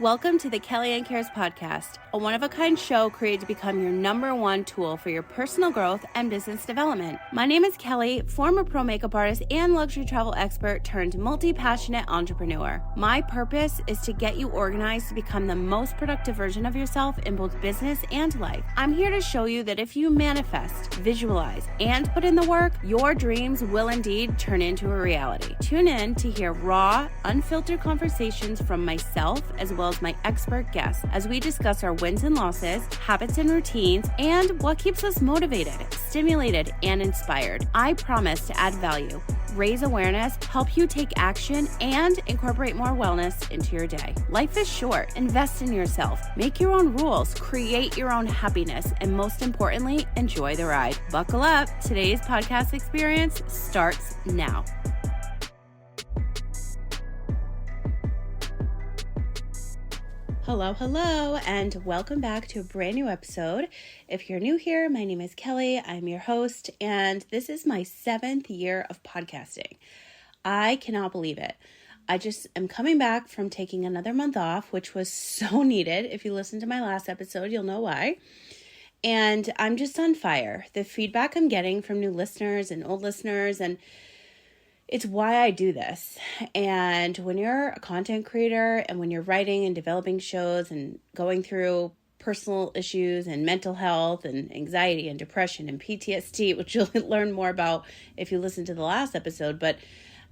Welcome to the Kelly Ann Cares podcast, a one-of-a-kind show created to become your number one tool for your personal growth and business development. My name is Kelly, former pro makeup artist and luxury travel expert turned multi-passionate entrepreneur. My purpose is to get you organized to become the most productive version of yourself in both business and life. I'm here to show you that if you manifest, visualize, and put in the work, your dreams will indeed turn into a reality. Tune in to hear raw, unfiltered conversations from myself as well as my expert guests as we discuss our wins and losses, habits and routines, and what keeps us motivated, stimulated, and inspired. I promise to add value, raise awareness, help you take action, and incorporate more wellness into your day. Life is short. Invest in yourself. Make your own rules. Create your own happiness. And most importantly, enjoy the ride. Buckle up. Today's podcast experience starts now. Hello, and welcome back to a brand new episode. If you're new here, my name is Kelly. I'm your host, and this is my 7th year of podcasting. I cannot believe it. I just am coming back from taking another month off, which was so needed. If you listen to my last episode, you'll know why. And I'm just on fire. The feedback I'm getting from new listeners and old listeners, and it's why I do this. And when you're a content creator and when you're writing and developing shows and going through personal issues and mental health and anxiety and depression and PTSD, which you'll learn more about if you listen to the last episode, but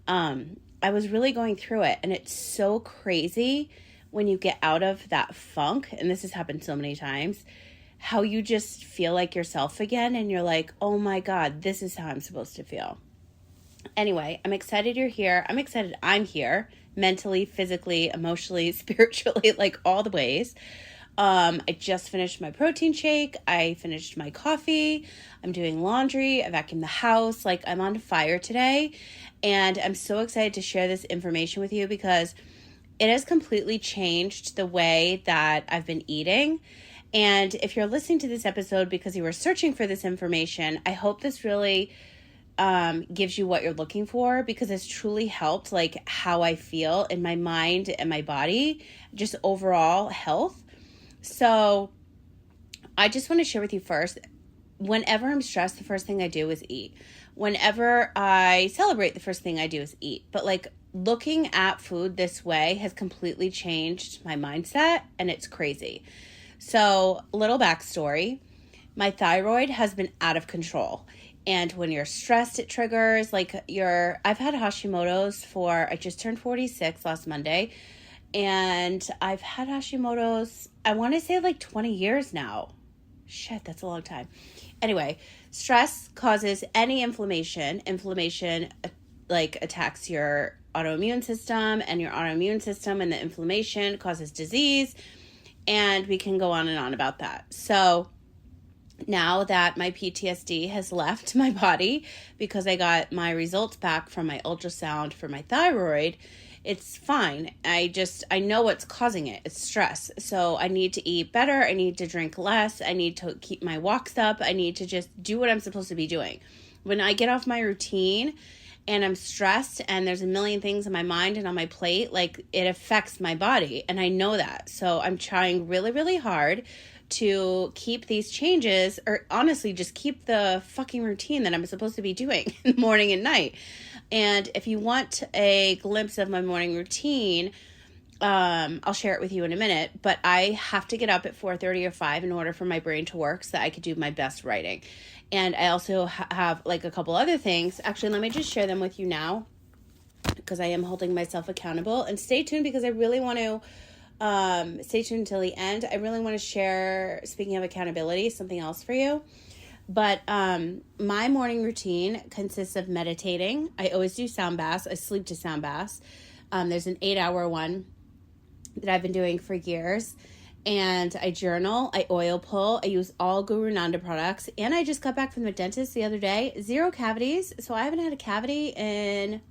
I was really going through it. And it's so crazy when you get out of that funk, and this has happened so many times, how you just feel like yourself again and you're like, oh my God, this is how I'm supposed to feel. Anyway, I'm excited you're here. I'm excited I'm here mentally, physically, emotionally, spiritually, like all the ways. I just finished my protein shake. I finished my coffee. I'm doing laundry. I vacuumed the house. Like, I'm on fire today. And I'm so excited to share this information with you because it has completely changed the way that I've been eating. And if you're listening to this episode because you were searching for this information, I hope this really gives you what you're looking for, because it's truly helped like how I feel in my mind and my body, just overall health. So I just want to share with you first, whenever I'm stressed, the first thing I do is eat. Whenever I celebrate, the first thing I do is eat. But like looking at food this way has completely changed my mindset, and it's crazy. So little backstory, my thyroid has been out of control. And when you're stressed, it triggers like I've had Hashimoto's I just turned 46 last Monday. And I've had Hashimoto's, I want to say like 20 years now. Shit, that's a long time. Anyway, stress causes any inflammation. Inflammation like attacks your autoimmune system, and your autoimmune system and the inflammation causes disease. And we can go on and on about that. So now that my PTSD has left my body because I got my results back from my ultrasound for my thyroid, it's fine. I know what's causing it. It's stress. So I need to eat better. I need to drink less. I need to keep my walks up. I need to just do what I'm supposed to be doing. When I get off my routine and I'm stressed and there's a million things in my mind and on my plate, like it affects my body. And I know that. So I'm trying really, really hard to keep these changes, or honestly just keep the fucking routine that I'm supposed to be doing in the morning and night. And if you want a glimpse of my morning routine, I'll share it with you in a minute, but I have to get up at 4:30 or 5 in order for my brain to work so that I could do my best writing. And I also have like a couple other things. Actually, let me just share them with you now because I am holding myself accountable. And stay tuned because I really want to stay tuned until the end. I really want to share, speaking of accountability, something else for you. But my morning routine consists of meditating. I always do sound baths. I sleep to sound baths. There's an 8-hour one that I've been doing for years. And I journal, I oil pull, I use all Guru Nanda products. And I just got back from the dentist the other day. 0 cavities. So I haven't had a cavity in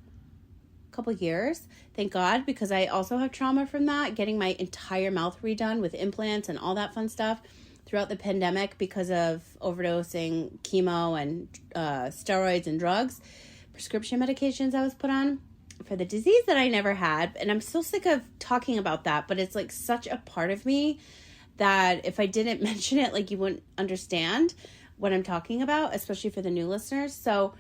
couple years, thank God, because I also have trauma from that, getting my entire mouth redone with implants and all that fun stuff throughout the pandemic because of overdosing chemo and steroids and drugs, prescription medications I was put on. for the disease that I never had. And I'm so sick of talking about that, but it's like such a part of me that if I didn't mention it, like you wouldn't understand what I'm talking about, especially for the new listeners. So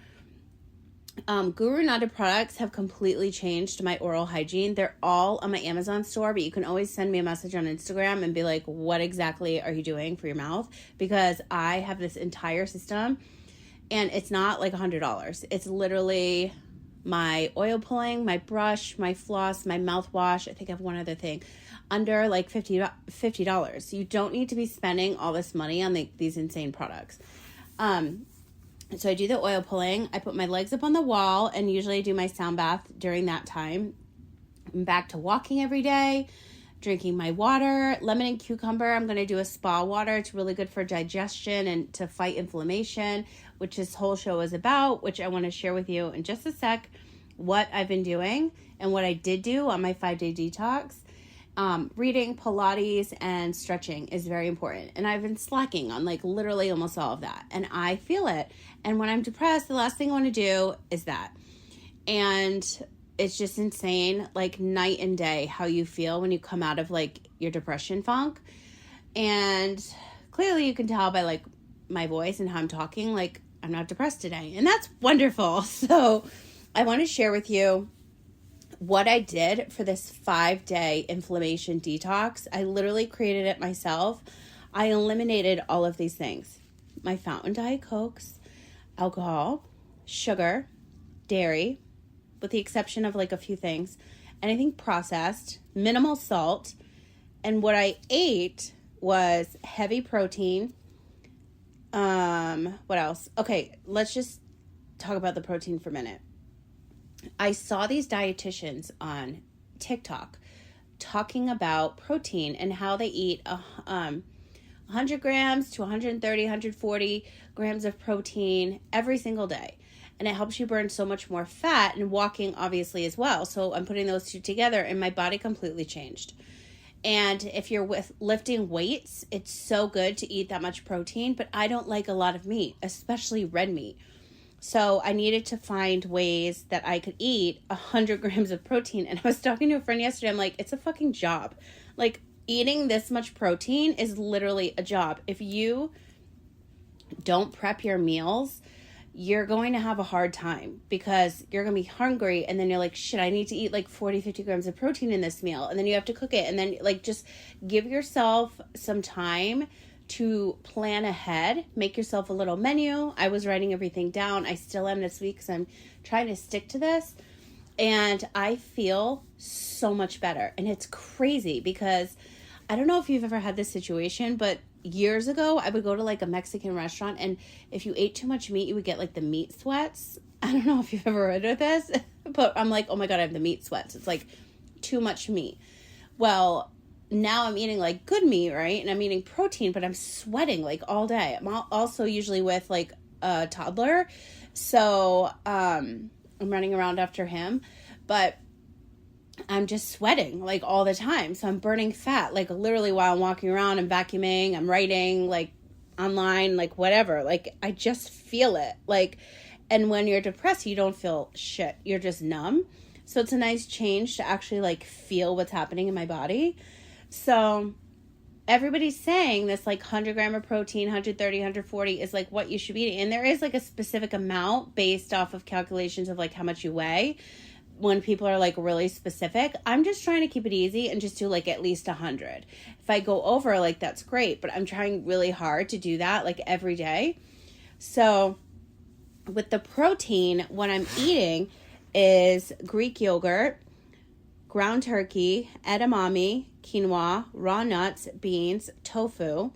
Guru Nada products have completely changed my oral hygiene. They're all on my Amazon store, but you can always send me a message on Instagram and be like, what exactly are you doing for your mouth? Because I have this entire system and it's not like $100. It's literally my oil pulling, my brush, my floss, my mouthwash. I think I have one other thing under like $50. You don't need to be spending all this money on these insane products. So I do the oil pulling. I put my legs up on the wall and usually I do my sound bath during that time. I'm back to walking every day, drinking my water, lemon and cucumber. I'm going to do a spa water. It's really good for digestion and to fight inflammation, which this whole show is about, which I want to share with you in just a sec, what I've been doing and what I did do on my 5-day detox. Reading, Pilates, and stretching is very important. And I've been slacking on like literally almost all of that. And I feel it. And when I'm depressed, the last thing I want to do is that. And it's just insane, like night and day, how you feel when you come out of like your depression funk. And clearly you can tell by like my voice and how I'm talking, like I'm not depressed today. And that's wonderful. So I want to share with you what I did for this 5-day inflammation detox. I literally created it myself. I eliminated all of these things. My fountain Diet Cokes, alcohol, sugar, dairy, with the exception of like a few things, anything processed, minimal salt. And what I ate was heavy protein. What else? Okay, let's just talk about the protein for a minute. I saw these dietitians on TikTok talking about protein and how they eat 100 grams to 130, 140 grams of protein every single day. And it helps you burn so much more fat, and walking obviously as well. So I'm putting those two together and my body completely changed. And if you're lifting weights, it's so good to eat that much protein, but I don't like a lot of meat, especially red meat. So I needed to find ways that I could eat 100 grams of protein. And I was talking to a friend yesterday. I'm like, it's a fucking job. Like eating this much protein is literally a job. If you don't prep your meals, you're going to have a hard time because you're going to be hungry. And then you're like, shit, I need to eat like 40, 50 grams of protein in this meal. And then you have to cook it. And then like, just give yourself some time to plan ahead, make yourself a little menu. I was writing everything down. I still am this week because I'm trying to stick to this. And I feel so much better. And it's crazy because I don't know if you've ever had this situation, but years ago, I would go to like a Mexican restaurant, and if you ate too much meat, you would get like the meat sweats. I don't know if you've ever heard of this, but I'm like, oh my God, I have the meat sweats. It's like too much meat. Well, now I'm eating like good meat, right? And I'm eating protein, but I'm sweating like all day. I'm also usually with like a toddler. So I'm running around after him, but I'm just sweating like all the time. So I'm burning fat, like literally while I'm walking around, I'm vacuuming, I'm writing like online, like whatever. Like I just feel it. Like, and when you're depressed, you don't feel shit. You're just numb. So it's a nice change to actually like feel what's happening in my body. So everybody's saying this like 100 gram of protein, 130, 140 is like what you should be eating. And there is like a specific amount based off of calculations of like how much you weigh when people are like really specific. I'm just trying to keep it easy and just do like at least 100. If I go over, like that's great, but I'm trying really hard to do that like every day. So with the protein, what I'm eating is Greek yogurt, ground turkey, edamame, quinoa, raw nuts, beans, tofu,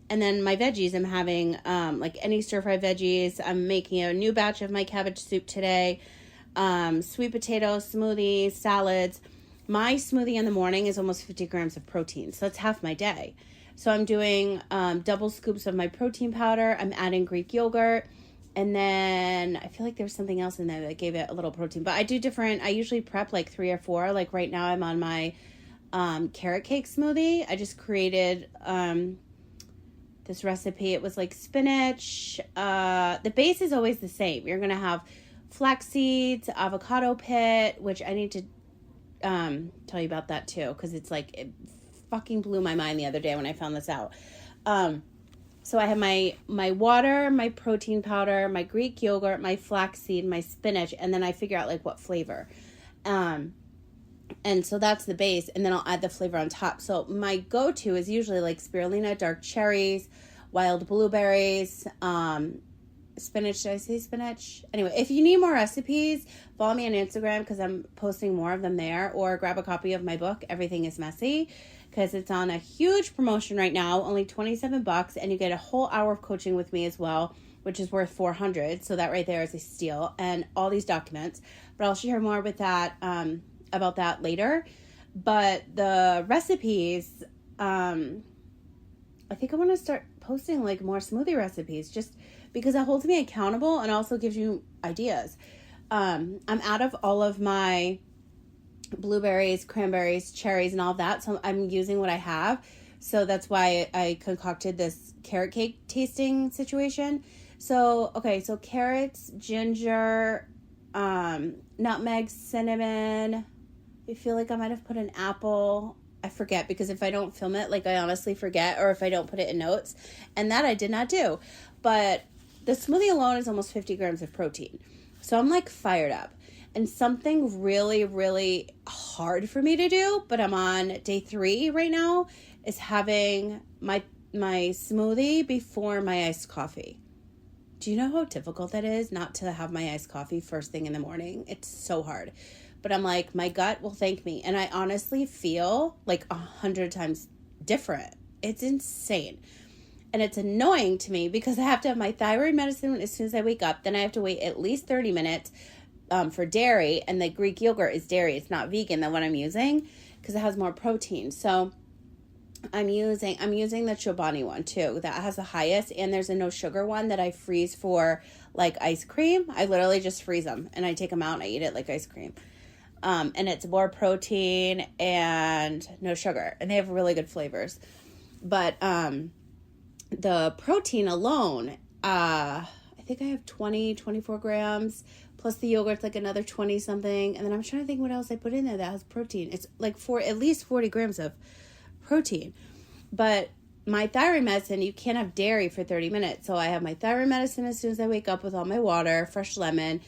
and then my veggies. I'm having like any stir-fried veggies. I'm making a new batch of my cabbage soup today. Sweet potato smoothie, salads. My smoothie in the morning is almost 50 grams of protein, so that's half my day. So I'm doing double scoops of my protein powder. I'm adding Greek yogurt. And then I feel like there was something else in there that gave it a little protein. But I do different. I usually prep like 3 or 4. Like right now I'm on my carrot cake smoothie. I just created this recipe. It was like spinach. The base is always the same. You're going to have flax seeds, avocado pit, which I need to tell you about that too, because it's like, it fucking blew my mind the other day when I found this out. So I have my water, my protein powder, my Greek yogurt, my flaxseed, my spinach, and then I figure out like what flavor. And so that's the base, and then I'll add the flavor on top. So my go-to is usually like spirulina, dark cherries, wild blueberries, spinach. Did I say spinach? Anyway, if you need more recipes, follow me on Instagram because I'm posting more of them there, or grab a copy of my book, Everything is Messy, because it's on a huge promotion right now, only $27, and you get a whole hour of coaching with me as well, which is worth $400. So that right there is a steal, and all these documents. But I'll share more with that about that later. But the recipes, I think I want to start posting like more smoothie recipes, just because it holds me accountable and also gives you ideas. I'm out of all of my blueberries, cranberries, cherries, and all of that, so I'm using what I have. So that's why I concocted this carrot cake tasting situation. So okay, so carrots, ginger, nutmeg, cinnamon. I feel like I might have put an apple. I forget, because if I don't film it, like I honestly forget, or if I don't put it in notes, and that I did not do. But the smoothie alone is almost 50 grams of protein. So I'm like fired up. And something really, really hard for me to do, but I'm on day 3 right now, is having my smoothie before my iced coffee. Do you know how difficult that is, not to have my iced coffee first thing in the morning? It's so hard. But I'm like, my gut will thank me. And I honestly feel like 100 times different. It's insane. And it's annoying to me because I have to have my thyroid medicine as soon as I wake up. Then I have to wait at least 30 minutes for dairy. And the Greek yogurt is dairy. It's not vegan, the one I'm using, because it has more protein. So I'm using the Chobani one too. That has the highest. And there's a no sugar one that I freeze for like ice cream. I literally just freeze them and I take them out and I eat it like ice cream. And it's more protein and no sugar. And they have really good flavors. But the protein alone, I think I have 24 grams. Plus the yogurt's like another 20 something. And then I'm trying to think what else I put in there that has protein. It's like at least 40 grams of protein. But my thyroid medicine, you can't have dairy for 30 minutes. So I have my thyroid medicine as soon as I wake up with all my water, fresh lemon.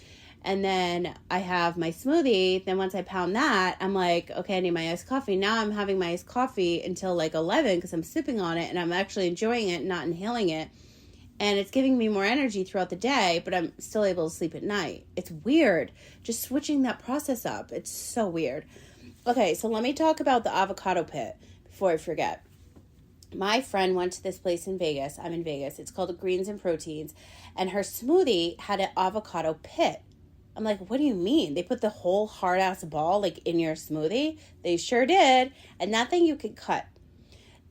And then I have my smoothie. Then once I pound that, I'm like, okay, I need my iced coffee. Now I'm having my iced coffee until like 11 because I'm sipping on it and I'm actually enjoying it, not inhaling it. And it's giving me more energy throughout the day, but I'm still able to sleep at night. It's weird. Just switching that process up. It's so weird. Okay, so let me talk about the Avocado Pit before I forget. My friend went to this place in Vegas. I'm in Vegas. It's called Greens and Proteins. And her smoothie had an avocado pit. I'm like, what do you mean? They put the whole hard-ass ball, like, in your smoothie? They sure did. And that thing you could cut.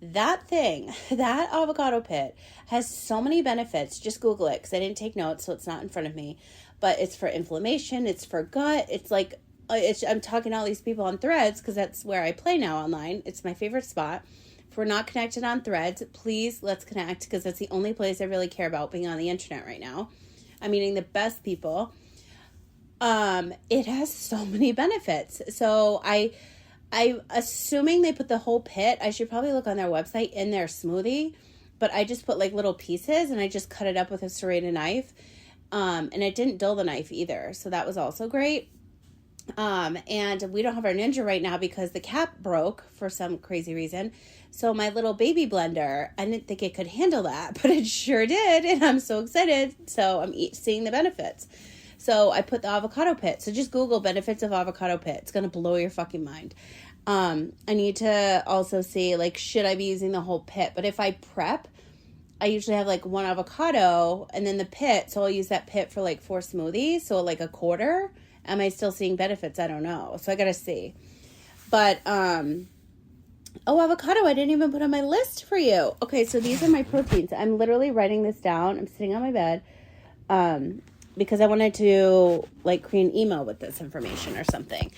That thing, that avocado pit, has so many benefits. Just Google it, because I didn't take notes, so it's not in front of me. But it's for inflammation. It's for gut. It's like, I'm talking to all these people on Threads, because that's where I play now online. It's my favorite spot. If we're not connected on Threads, please, let's connect, because that's the only place I really care about being on the internet right now. I'm meeting the best people. It has so many benefits. So I'm assuming they put the whole pit. I should probably look on their website in their smoothie, but I just put like little pieces and I just cut it up with a serrated knife. And it didn't dull the knife either. So that was also great. And we don't have our Ninja right now because the cap broke for some crazy reason. So my little baby blender, I didn't think it could handle that, but it sure did. And I'm so excited. So I'm seeing the benefits. So I put the avocado pit. So just Google benefits of avocado pit. It's going to blow your fucking mind. I need to also see, like, should I be using the whole pit? But if I prep, I usually have like one avocado and then the pit. So I'll use that pit for like 4 smoothies. So like a quarter. Am I still seeing benefits? I don't know. So I got to see. But, avocado, I didn't even put on my list for you. Okay, so these are my proteins. I'm literally writing this down. I'm sitting on my bed. Because I wanted to like create an email with this information or something.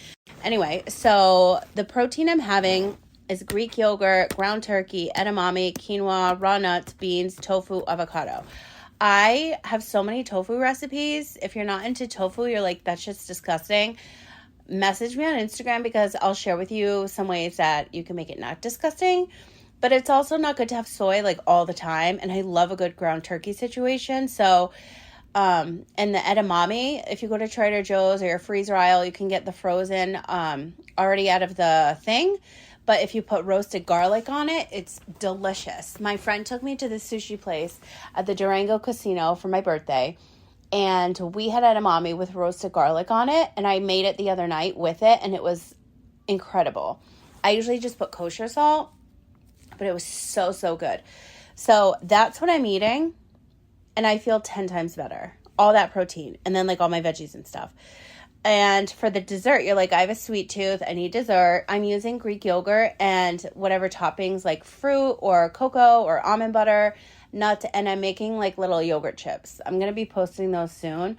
Anyway, so the protein I'm having is Greek yogurt, ground turkey, edamame, quinoa, raw nuts, beans, tofu, avocado. I have so many tofu recipes. If you're not into tofu, you're like, that's just disgusting. Message me on Instagram because I'll share with you some ways that you can make it not disgusting. But it's also not good to have soy like all the time. And I love a good ground turkey situation. So, and the edamame, if you go to Trader Joe's or your freezer aisle, you can get the frozen already out of the thing. But if you put roasted garlic on it, it's delicious. My friend took me to the sushi place at the Durango Casino for my birthday. And we had edamame with roasted garlic on it. And I made it the other night with it. And it was incredible. I usually just put kosher salt. But it was so, so good. So that's what I'm eating. And I feel 10 times better. All that protein. And then like all my veggies and stuff. And for the dessert, you're like, I have a sweet tooth. I need dessert. I'm using Greek yogurt and whatever toppings like fruit or cocoa or almond butter, nuts. And I'm making like little yogurt chips. I'm going to be posting those soon.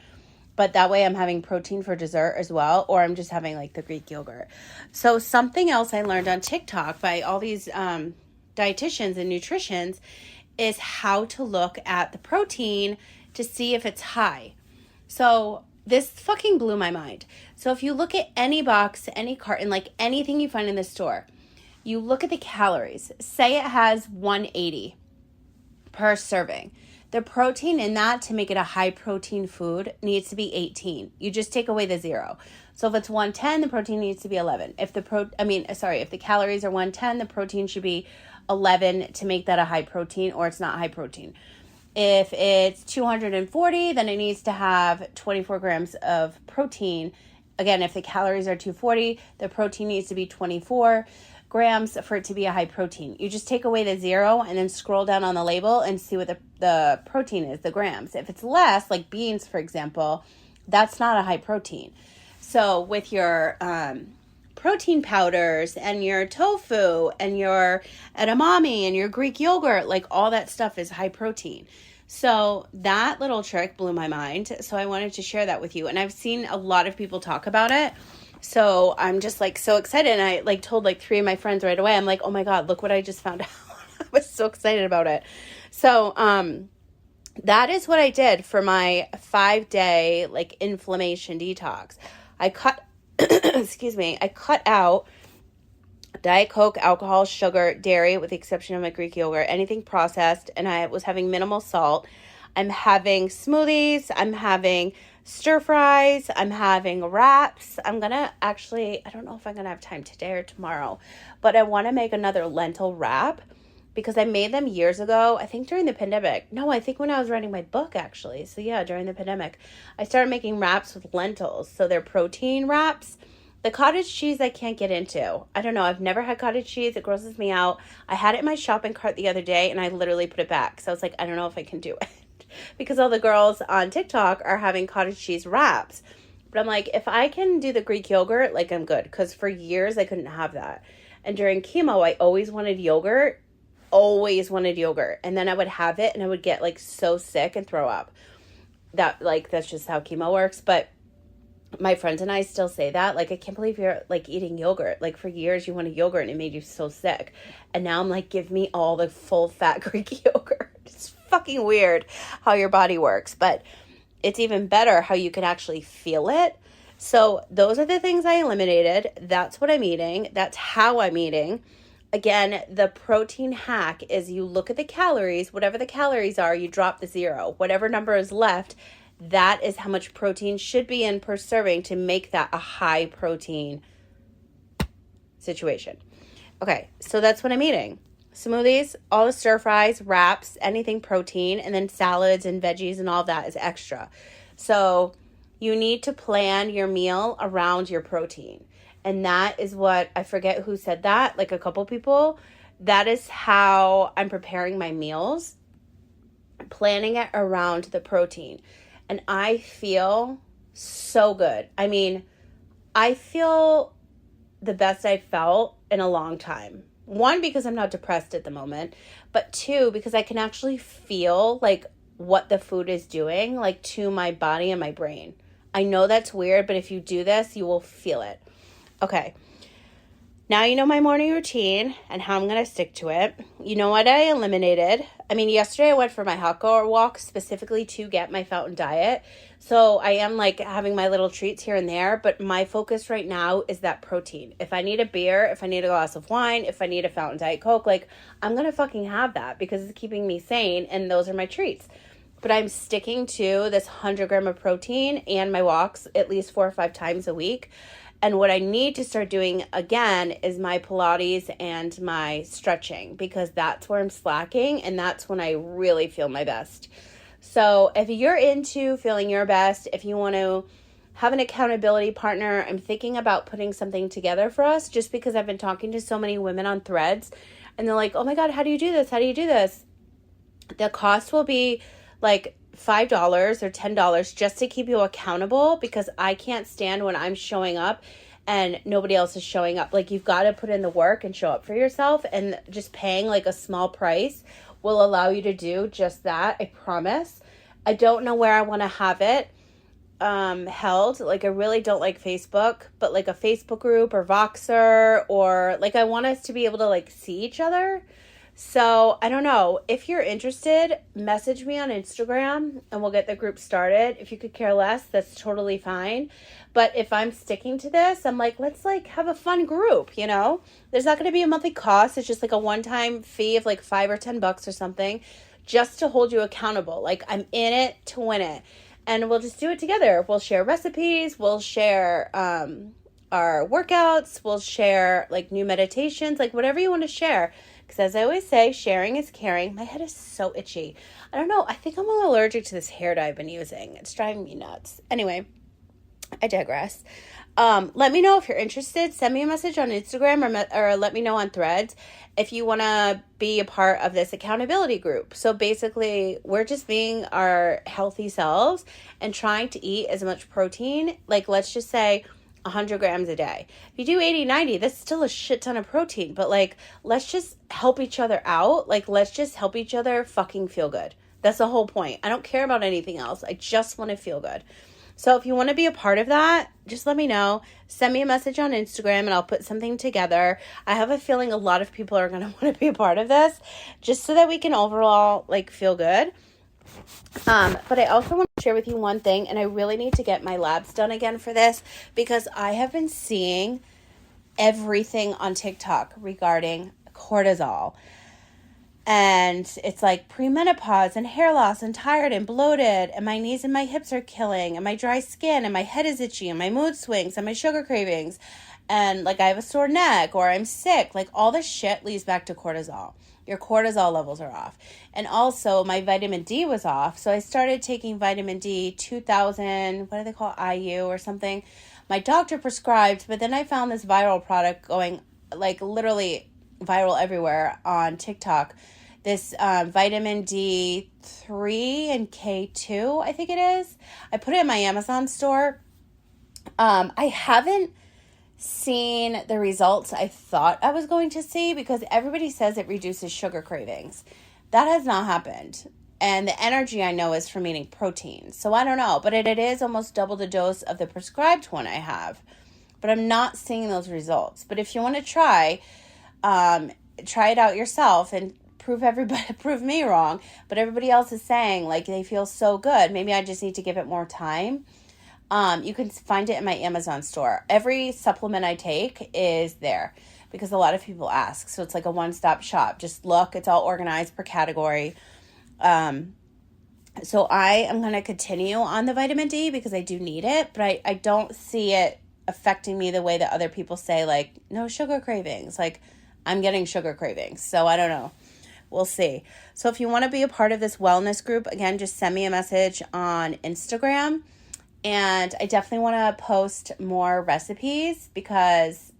But that way I'm having protein for dessert as well. Or I'm just having like the Greek yogurt. So something else I learned on TikTok by all these dietitians and nutritionists is how to look at the protein to see if it's high. So this fucking blew my mind. So if you look at any box, any carton, like anything you find in the store, you look at the calories. Say it has 180 per serving. The protein in that to make it a high protein food needs to be 18. You just take away the 0. So if it's 110, the protein needs to be 11. If the calories are 110, the protein should be 11 to make that a high protein, or it's not high protein. If it's 240, then it needs to have 24 grams of protein. Again, if the calories are 240, the protein needs to be 24 grams for it to be a high protein. You just take away the 0 and then scroll down on the label and see what the protein is, the grams. If it's less, like beans, for example, that's not a high protein. So with your protein powders and your tofu and your edamame and your Greek yogurt, like all that stuff is high protein. So that little trick blew my mind. So I wanted to share that with you. And I've seen a lot of people talk about it. So I'm just like so excited. And I like told like 3 of my friends right away. I'm like, oh my God, look what I just found out. I was so excited about it. So that is what I did for my 5-day like inflammation detox. I cut I cut out Diet Coke, alcohol, sugar, dairy, with the exception of my Greek yogurt, anything processed, and I was having minimal salt. I'm having smoothies, I'm having stir fries, I'm having wraps. I don't know if I'm going to have time today or tomorrow, but I want to make another lentil wrap because I made them years ago, I think during the pandemic. No, I think when I was writing my book, actually. So yeah, during the pandemic, I started making wraps with lentils. So they're protein wraps. The cottage cheese I can't get into. I don't know. I've never had cottage cheese. It grosses me out. I had it in my shopping cart the other day and I literally put it back. So I was like, I don't know if I can do it because all the girls on TikTok are having cottage cheese wraps. But I'm like, if I can do the Greek yogurt, like I'm good. Because for years I couldn't have that. And during chemo, I always wanted yogurt. And then I would have it and I would get like so sick and throw up. That's just how chemo works. But my friends and I still say that. Like, I can't believe you're, like, eating yogurt. Like, for years you wanted yogurt and it made you so sick. And now I'm like, give me all the full-fat Greek yogurt. It's fucking weird how your body works. But it's even better how you can actually feel it. So those are the things I eliminated. That's what I'm eating. That's how I'm eating. Again, the protein hack is you look at the calories. Whatever the calories are, you drop the 0. Whatever number is left, that is how much protein should be in per serving to make that a high protein situation. Okay, so that's what I'm eating. Smoothies, all the stir fries, wraps, anything protein, and then salads and veggies and all that is extra. So you need to plan your meal around your protein. And that is what, I forget who said that, like a couple people. That is how I'm preparing my meals, planning it around the protein. And I feel so good. I mean, I feel the best I've felt in a long time. 1, because I'm not depressed at the moment. But 2, because I can actually feel like what the food is doing, like to my body and my brain. I know that's weird, but if you do this, you will feel it. Okay. Now you know my morning routine and how I'm going to stick to it. You know what I eliminated? I mean, yesterday I went for my hot girl walk specifically to get my fountain diet. So I am like having my little treats here and there, but my focus right now is that protein. If I need a beer, if I need a glass of wine, if I need a fountain diet Coke, like I'm going to fucking have that because it's keeping me sane and those are my treats. But I'm sticking to this 100 gram of protein and my walks at least 4 or 5 times a week. And what I need to start doing again is my Pilates and my stretching because that's where I'm slacking and that's when I really feel my best. So if you're into feeling your best, if you want to have an accountability partner, I'm thinking about putting something together for us just because I've been talking to so many women on Threads and they're like, oh my God, how do you do this? How do you do this? The cost will be like $5 or $10 just to keep you accountable because I can't stand when I'm showing up and nobody else is showing up. Like you've got to put in the work and show up for yourself, and just paying like a small price will allow you to do just that. I promise. I don't know where I want to have it held. Like I really don't like Facebook, but like a Facebook group or Voxer, or like I want us to be able to like see each other. So I don't know. If you're interested, message me on Instagram and we'll get the group started. If you could care less, that's totally fine. But if I'm sticking to this, I'm like, let's like have a fun group, you know? There's not going to be a monthly cost. It's just like a one-time fee of like $5 or $10 or something just to hold you accountable. Like I'm in it to win it. And we'll just do it together. We'll share recipes. We'll share our workouts. We'll share like new meditations, like whatever you want to share. Because as I always say, sharing is caring. My head is so itchy. I don't know. I think I'm allergic to this hair dye I've been using. It's driving me nuts. Anyway, I digress. Let me know if you're interested. Send me a message on Instagram or let me know on Threads if you want to be a part of this accountability group. So basically, we're just being our healthy selves and trying to eat as much protein. Like, let's just say 100 grams a day. If you do 80, 90, that's still a shit ton of protein. But like, let's just help each other out. Like, let's just help each other fucking feel good. That's the whole point. I don't care about anything else. I just want to feel good. So if you want to be a part of that, just let me know. Send me a message on Instagram and I'll put something together. I have a feeling a lot of people are going to want to be a part of this just so that we can overall like feel good. But I also want to share with you one thing, and I really need to get my labs done again for this because I have been seeing everything on TikTok regarding cortisol. And it's like pre-menopause and hair loss and tired and bloated and my knees and my hips are killing and my dry skin and my head is itchy and my mood swings and my sugar cravings and like I have a sore neck or I'm sick. Like all this shit leads back to cortisol. Your cortisol levels are off. And also my vitamin D was off. So I started taking vitamin D 2000, what do they call it? IU or something. My doctor prescribed, but then I found this viral product going like literally viral everywhere on TikTok. This vitamin D3 and K2, I think it is. I put it in my Amazon store. I haven't seen the results I thought I was going to see because everybody says it reduces sugar cravings. That has not happened. And the energy I know is from eating protein. So I don't know, but it is almost double the dose of the prescribed one I have. But I'm not seeing those results. But if you want to try it out yourself and prove me wrong. But everybody else is saying like they feel so good. Maybe I just need to give it more time. You can find it in my Amazon store. Every supplement I take is there because a lot of people ask. So it's like a one-stop shop. Just look, it's all organized per category. So I am going to continue on the vitamin D because I do need it, but I don't see it affecting me the way that other people say, like, no sugar cravings. Like, I'm getting sugar cravings. So I don't know. We'll see. So if you want to be a part of this wellness group, again, just send me a message on Instagram. And I definitely want to post more recipes because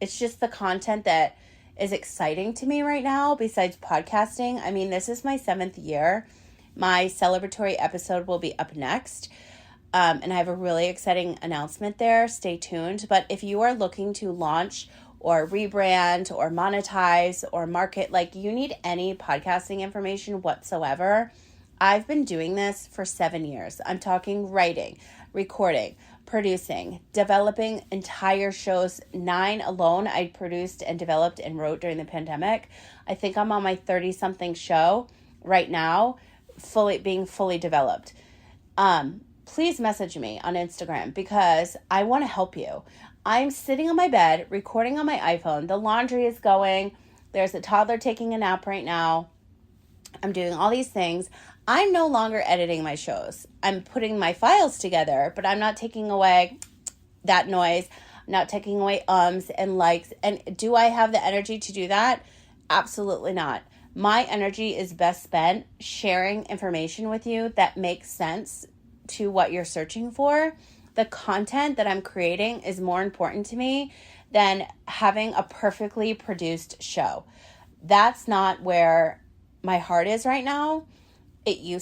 it's just the content that is exciting to me right now besides podcasting. I mean, this is my 7th year. My celebratory episode will be up next. And I have a really exciting announcement there. Stay tuned. But if you are looking to launch or rebrand or monetize or market, like you need any podcasting information whatsoever, I've been doing this for 7 years. I'm talking writing, recording, producing, developing entire shows. 9 alone I produced and developed and wrote during the pandemic. I think I'm on my 30-something show right now, being fully developed. Please message me on Instagram because I want to help you. I'm sitting on my bed, recording on my iPhone. The laundry is going. There's a toddler taking a nap right now. I'm doing all these things. I'm no longer editing my shows. I'm putting my files together, but I'm not taking away that noise. I'm not taking away ums and likes. And do I have the energy to do that? Absolutely not. My energy is best spent sharing information with you that makes sense to what you're searching for. The content that I'm creating is more important to me than having a perfectly produced show. That's not where my heart is right now. It used